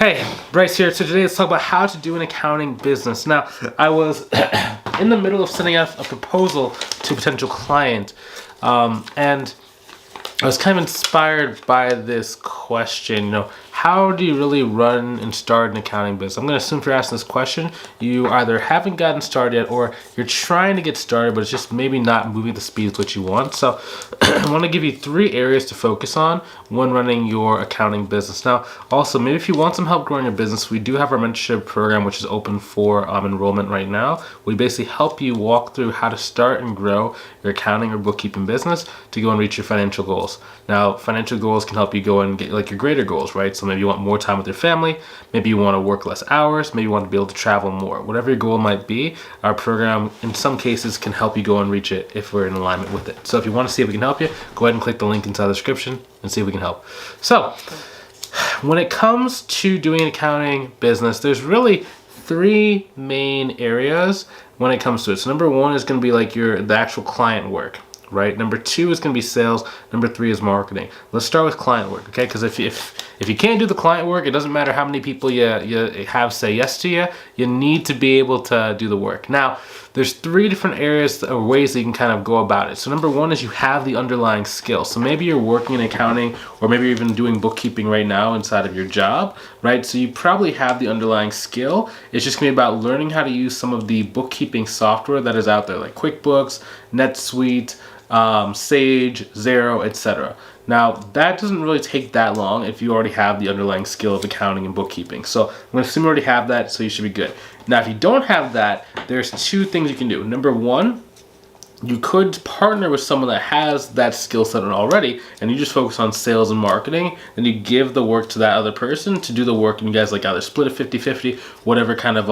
Hey, Bryce here. So today let's talk about how to do an accounting business. Now, I was in the middle of sending out a proposal to a potential client, and I was kind of inspired by this question, how do you really run and start an accounting business? I'm going to assume if you're asking this question, you either haven't gotten started yet or you're trying to get started, but it's just maybe not moving at the speed with what you want. So I want to give you 3 areas to focus on when running your accounting business. Now, also, maybe if you want some help growing your business, we do have our mentorship program, which is open for enrollment right now. We basically help you walk through how to start and grow your accounting or bookkeeping business to go and reach your financial goals. Now, financial goals can help you go and get like your greater goals, right? So maybe you want more time with your family, maybe you want to work less hours, maybe you want to be able to travel more. Whatever your goal might be, our program in some cases can help you go and reach it if we're in alignment with it. So if you want to see if we can help you, go ahead and click the link inside the description and see if we can help. So when it comes to doing an accounting business, there's really 3 main areas when it comes to it. So number 1 is going to be like the actual client work, right? Number 2 is going to be sales. Number 3 is marketing. Let's start with client work, okay? Because if you can't do the client work, it doesn't matter how many people you have say yes to you. You need to be able to do the work. Now, there's 3 different areas or ways that you can kind of go about it. So number 1 is you have the underlying skill. So maybe you're working in accounting, or maybe you're even doing bookkeeping right now inside of your job, right? So you probably have the underlying skill. It's just gonna be about learning how to use some of the bookkeeping software that is out there, like QuickBooks, NetSuite, Sage, Xero, etc. Now, that doesn't really take that long if you already have the underlying skill of accounting and bookkeeping. So I'm going to assume you already have that, so you should be good. Now, if you don't have that, there's 2 things you can do. Number 1, you could partner with someone that has that skill set already, and you just focus on sales and marketing, and you give the work to that other person to do the work, and you guys like either split it 50-50, whatever kind of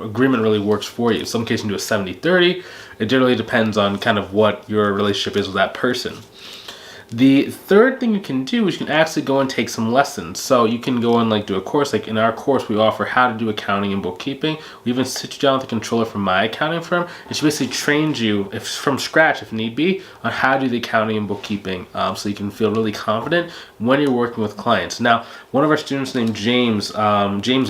agreement really works for you. In some cases, you can do a 70-30. It generally depends on kind of what your relationship is with that person. The 3rd thing you can do is you can actually go and take some lessons. So you can go and like do a course. Like in our course, we offer how to do accounting and bookkeeping. We even sit you down with the controller from my accounting firm, and she basically trains you from scratch, if need be, on how to do the accounting and bookkeeping, so you can feel really confident when you're working with clients. Now, one of our students named James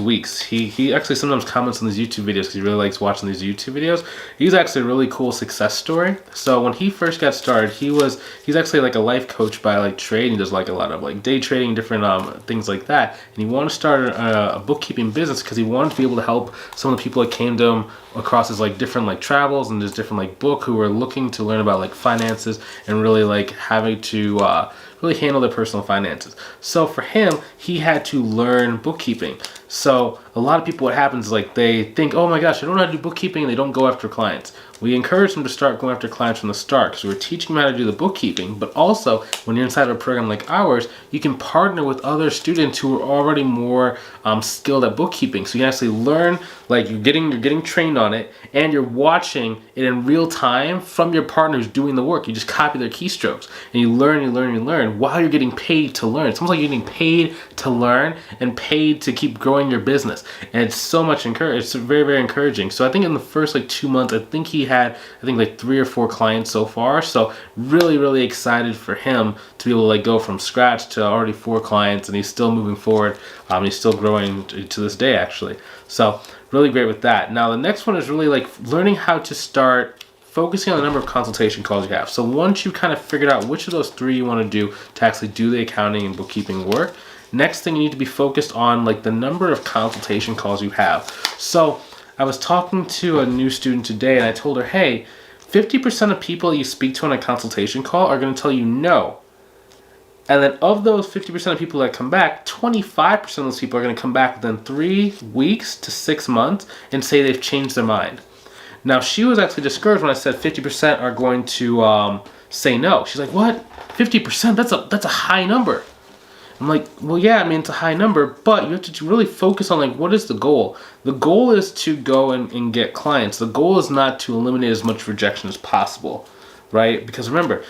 Weeks, he actually sometimes comments on these YouTube videos because he really likes watching these YouTube videos. He's actually a really cool success story. So when he first got started, he's actually like a life coach by like trade. He does like a lot of like day trading, different things like that. And he wanted to start a bookkeeping business because he wanted to be able to help some of the people that came to him across his like different like travels and his different like book who were looking to learn about like finances and really like having to really handle their personal finances. So for him, he had to learn bookkeeping. So a lot of people, what happens is like they think, oh my gosh, I don't know how to do bookkeeping, and they don't go after clients. We encourage them to start going after clients from the start because we're teaching them how to do the bookkeeping, but also when you're inside of a program like ours, you can partner with other students who are already more skilled at bookkeeping. So you can actually learn, like you're getting trained on it, and you're watching it in real time from your partners doing the work. You just copy their keystrokes, and you learn while you're getting paid to learn. It's almost like you're getting paid to learn and paid to keep growing your business. And it's so much it's very, very encouraging. So I think in the first like 2 months, I think he had like 3 or 4 clients so far. So really, really excited for him to be able to like go from scratch to already 4 clients, and he's still moving forward. He's still growing to this day, actually. So really great with that. Now the next one is really like learning how to start focusing on the number of consultation calls you have. So once you kind of figured out which of those 3 you want to do to actually do the accounting and bookkeeping work, next thing you need to be focused on like the number of consultation calls you have. So I was talking to a new student today, and I told her, hey, 50% of people you speak to on a consultation call are going to tell you no. And then of those 50% of people that come back, 25% of those people are going to come back within 3 weeks to 6 months and say they've changed their mind. Now, she was actually discouraged when I said 50% are going to say no. She's like, what? 50%? That's a high number. I'm like, well, yeah, I mean, it's a high number, but you have to really focus on like, what is the goal? The goal is to go and get clients. The goal is not to eliminate as much rejection as possible, right? Because remember,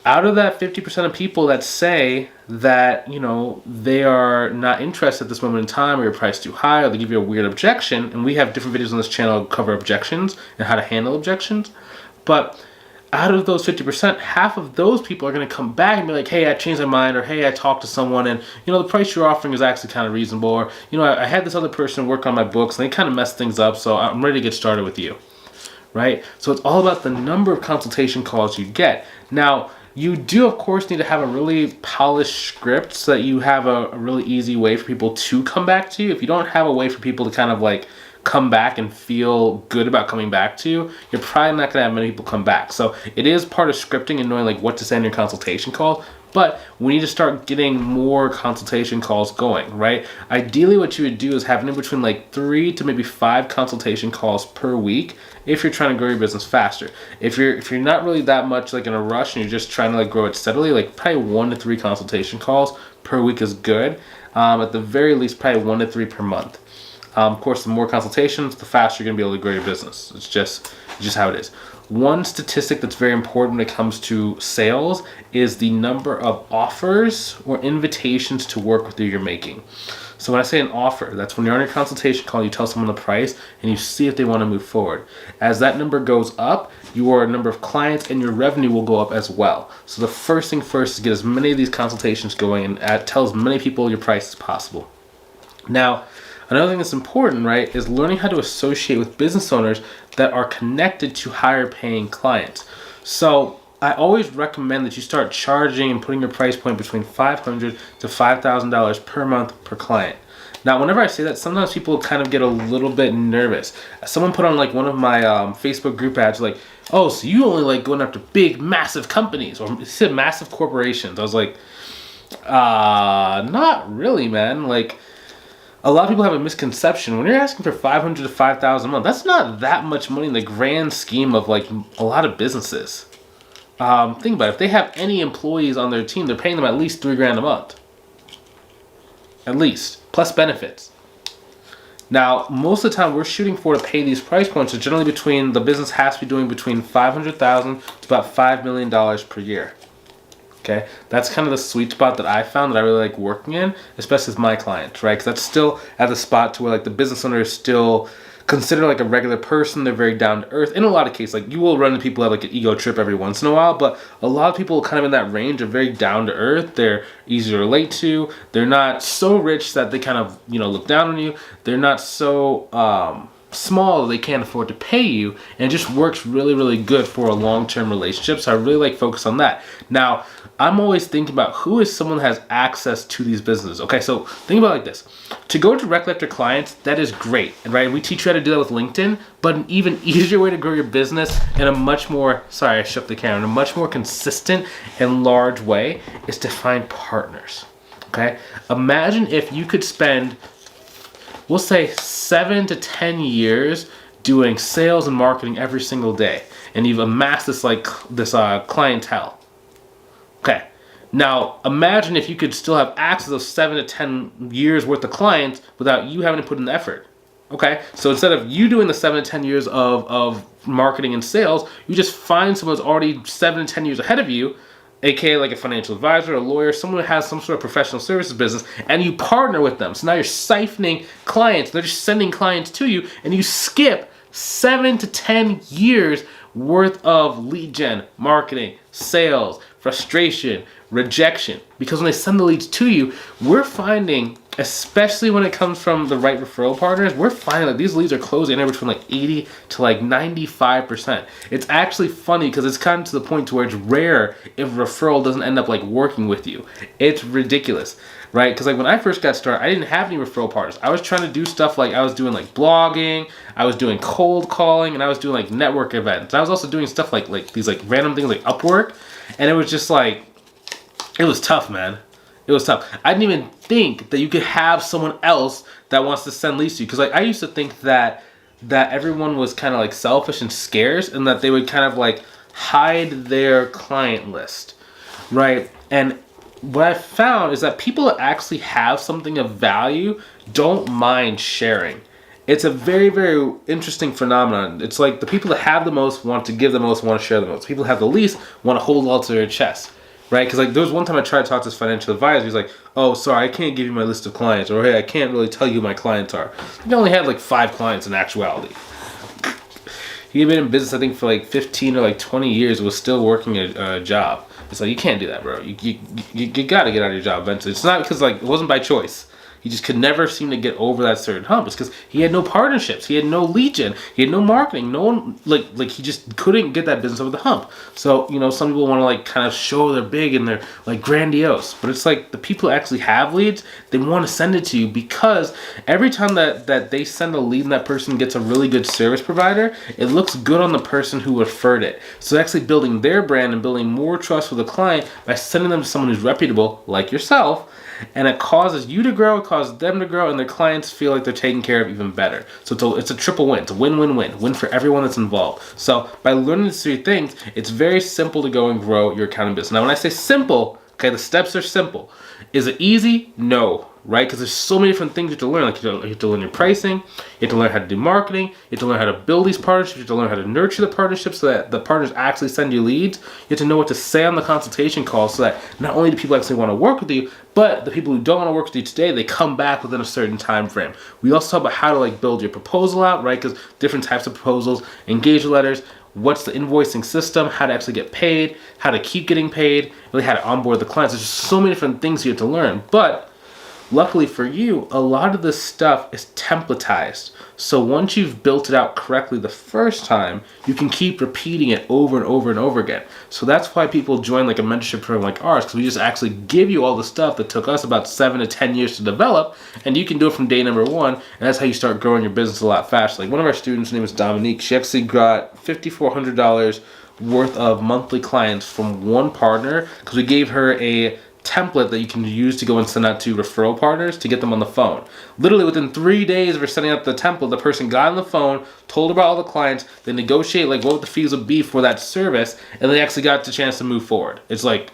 out of that 50% of people that say that, they are not interested at this moment in time, or your price too high, or they give you a weird objection, and we have different videos on this channel that cover objections and how to handle objections, but out of those 50%, half of those people are going to come back and be like, hey, I changed my mind, or hey, I talked to someone and, the price you're offering is actually kind of reasonable, or, I had this other person work on my books and they kind of messed things up, so I'm ready to get started with you, right? So it's all about the number of consultation calls you get. Now, you do, of course, need to have a really polished script so that you have a really easy way for people to come back to you. If you don't have a way for people to kind of like come back and feel good about coming back to you, you're probably not going to have many people come back. So it is part of scripting and knowing like what to say in your consultation call. But we need to start getting more consultation calls going, right? Ideally, what you would do is have in between like 3 to maybe 5 consultation calls per week if you're trying to grow your business faster. If you're not really that much like in a rush and you're just trying to like grow it steadily, like probably 1 to 3 consultation calls per week is good. At the very least, probably 1 to 3 per month. Of course, the more consultations, the faster you're going to be able to grow your business. It's just how it is. One statistic that's very important when it comes to sales is the number of offers or invitations to work with you you're making. So when I say an offer, that's when you're on your consultation call, you tell someone the price and you see if they want to move forward. As that number goes up, your number of clients and your revenue will go up as well. So the first thing first is get as many of these consultations going and tell as many people your price as possible. Now, another thing that's important, right, is learning how to associate with business owners that are connected to higher paying clients. So I always recommend that you start charging and putting your price point between $500 to $5,000 per month per client. Now, whenever I say that, sometimes people kind of get a little bit nervous. Someone put on like one of my Facebook group ads like, oh, so you only like going after big, massive companies, or it said massive corporations. I was like, not really, man. Like, a lot of people have a misconception. When you're asking for $500 to $5,000 a month, that's not that much money in the grand scheme of like a lot of businesses. Think about it. If they have any employees on their team, they're paying them at least $3,000 a month. At least, plus benefits. Now, most of the time we're shooting for to pay these price points are generally between, the business has to be doing between $500,000 to about $5 million per year. Okay, that's kind of the sweet spot that I found that I really like working in, especially with my clients, right? Because that's still at the spot to where like the business owner is still considered like a regular person. They're very down to earth. In a lot of cases, like you will run into people who have like an ego trip every once in a while, but a lot of people kind of in that range are very down to earth. They're easy to relate to. They're not so rich that they kind of, look down on you. They're not so small they can't afford to pay you, and it just works really, really good for a long-term relationship. So I really like focus on that. Now, I'm always thinking about who is someone that has access to these businesses. Okay, so think about it like this. To go directly after clients, that is great, right? We teach you how to do that with LinkedIn, but an even easier way to grow your business in a much more, sorry, I shook the camera, in a much more consistent and large way is to find partners, okay? Imagine if you could spend, we'll say 7 to 10 years doing sales and marketing every single day, and you've amassed this clientele. Okay, now imagine if you could still have access to those 7 to 10 years worth of clients without you having to put in the effort. Okay, so instead of you doing the 7 to 10 years of marketing and sales, you just find someone who's already 7 to 10 years ahead of you, aka like a financial advisor, a lawyer, someone who has some sort of professional services business, and you partner with them. So now you're siphoning clients, they're just sending clients to you, and you skip 7 to 10 years worth of lead gen, marketing, sales, frustration, rejection. Because when they send the leads to you, we're finding, especially when it comes from the right referral partners, we're finding that these leads are closing anywhere between like 80 to like 95%. It's actually funny because it's gotten to the point to where it's rare if referral doesn't end up like working with you. It's ridiculous, right? Because like when I first got started, I didn't have any referral partners. I was trying to do stuff like I was doing like blogging, I was doing cold calling, and I was doing like network events. I was also doing stuff like these like random things like Upwork, and it was just like, it was tough, man. It was tough. I didn't even think that you could have someone else that wants to send leads to you. Because like I used to think that everyone was kind of like selfish and scarce, and that they would kind of like hide their client list, right? And what I found is that people that actually have something of value don't mind sharing. It's a very, very interesting phenomenon. It's like the people that have the most want to give the most, want to share the most. People that have the least want to hold all to their chest. Right? Because like there was one time I tried to talk to this financial advisor. He's like, oh, sorry, I can't give you my list of clients. Or, hey, I can't really tell you who my clients are. He only had like 5 clients in actuality. He had been in business, I think, for like 15 or like 20 years, was still working a job. It's like, you can't do that, bro. You got to get out of your job eventually. It's not because, like, it wasn't by choice. He just could never seem to get over that certain hump. It's because he had no partnerships. He had no lead gen. He had no marketing. No one, like he just couldn't get that business over the hump. So, you know, some people want to like kind of show they're big and they're like grandiose. But it's like the people who actually have leads, they want to send it to you because every time that they send a lead and that person gets a really good service provider, it looks good on the person who referred it. So they're actually building their brand and building more trust with the client by sending them to someone who's reputable, like yourself. And it causes you to grow, it causes them to grow, and their clients feel like they're taken care of even better. So it's a triple win. It's a win-win-win. Win for everyone that's involved. So by learning these three things, it's very simple to go and grow your accounting business. Now, when I say simple, okay, the steps are simple. Is it easy? No. Right? Because there's so many different things you have to learn. Like you have to learn your pricing, you have to learn how to do marketing, you have to learn how to build these partnerships, you have to learn how to nurture the partnerships so that the partners actually send you leads. You have to know what to say on the consultation call so that not only do people actually want to work with you, but the people who don't want to work with you today, they come back within a certain time frame. We also talk about how to like build your proposal out, right? Because different types of proposals, engagement letters, what's the invoicing system, how to actually get paid, how to keep getting paid, really how to onboard the clients. There's just so many different things you have to learn. But luckily for you, a lot of this stuff is templatized. So once you've built it out correctly the first time, you can keep repeating it over and over and over again. So that's why people join like a mentorship program like ours, because we just actually give you all the stuff that took us about 7 to 10 years to develop, and you can do it from day number one, and that's how you start growing your business a lot faster. Like one of our students, her name is Dominique, she actually got $5,400 worth of monthly clients from one partner, because we gave her a template that you can use to go and send out to referral partners to get them on the phone. Literally within 3 days of her setting up the template, the person got on the phone, told about all the clients, they negotiate like what the fees would be for that service, and they actually got the chance to move forward. It's like,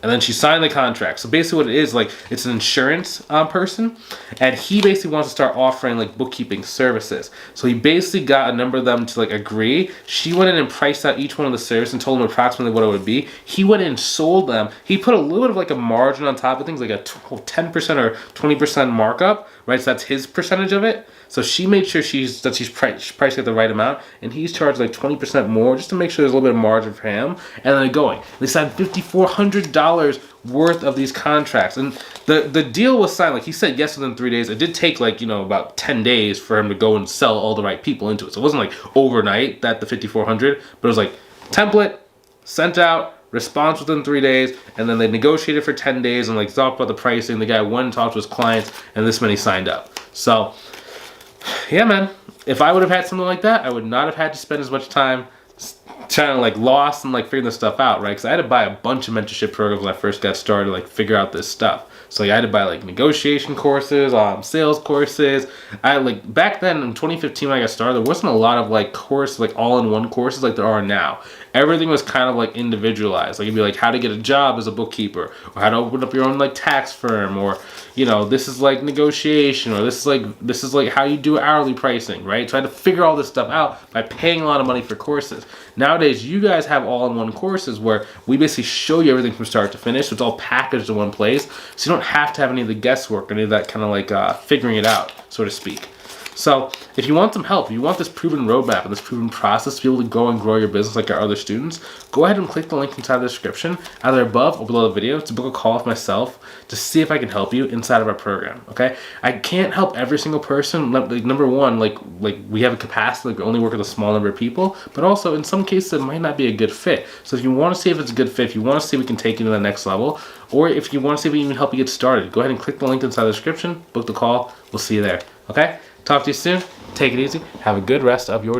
and then she signed the contract. So basically what it is, like, it's an insurance person, and he basically wants to start offering like bookkeeping services. So he basically got a number of them to like agree. She went in and priced out each one of the services and told them approximately what it would be. He went in and sold them. He put a little bit of like a margin on top of things, like a 10% or 20% markup, right? So that's his percentage of it. So she made sure she's priced at the right amount, and he's charged like 20% more just to make sure there's a little bit of margin for him. And then they're going. They signed $5,400 worth of these contracts, and the deal was signed. Like he said yes within 3 days. It did take like, you know, about 10 days for him to go and sell all the right people into it. So it wasn't like overnight that the 5,400, but it was like template sent out, response within 3 days, and then they negotiated for 10 days and like talked about the pricing. The guy went and talked to his clients, and this many signed up. So yeah, man, if I would have had something like that, I would not have had to spend as much time trying to like lost and like figuring this stuff out, right? Because I had to buy a bunch of mentorship programs when I first got started, like figure out this stuff. So I had to buy like negotiation courses, sales courses. I like back then in 2015 when I got started, there wasn't a lot of like courses, like all-in-one courses like there are now. Everything was kind of like individualized. Like it'd be like how to get a job as a bookkeeper, or how to open up your own like tax firm, or you know, this is like negotiation, or this is like how you do hourly pricing, right? So I had to figure all this stuff out by paying a lot of money for courses. Nowadays, you guys have all-in-one courses where we basically show you everything from start to finish. So it's all packaged in one place, so you don't have to have any of the guesswork, any of that kind of like figuring it out, so to speak. So if you want some help, if you want this proven roadmap and this proven process to be able to go and grow your business like our other students, go ahead and click the link inside the description, either above or below the video, to book a call with myself to see if I can help you inside of our program, okay? I can't help every single person. Like, number one, like we have a capacity, like we only work with a small number of people, but also in some cases it might not be a good fit. So if you want to see if it's a good fit, if you want to see if we can take you to the next level, or if you want to see if we can even help you get started, go ahead and click the link inside the description, book the call, we'll see you there, okay? Talk to you soon. Take it easy. Have a good rest of your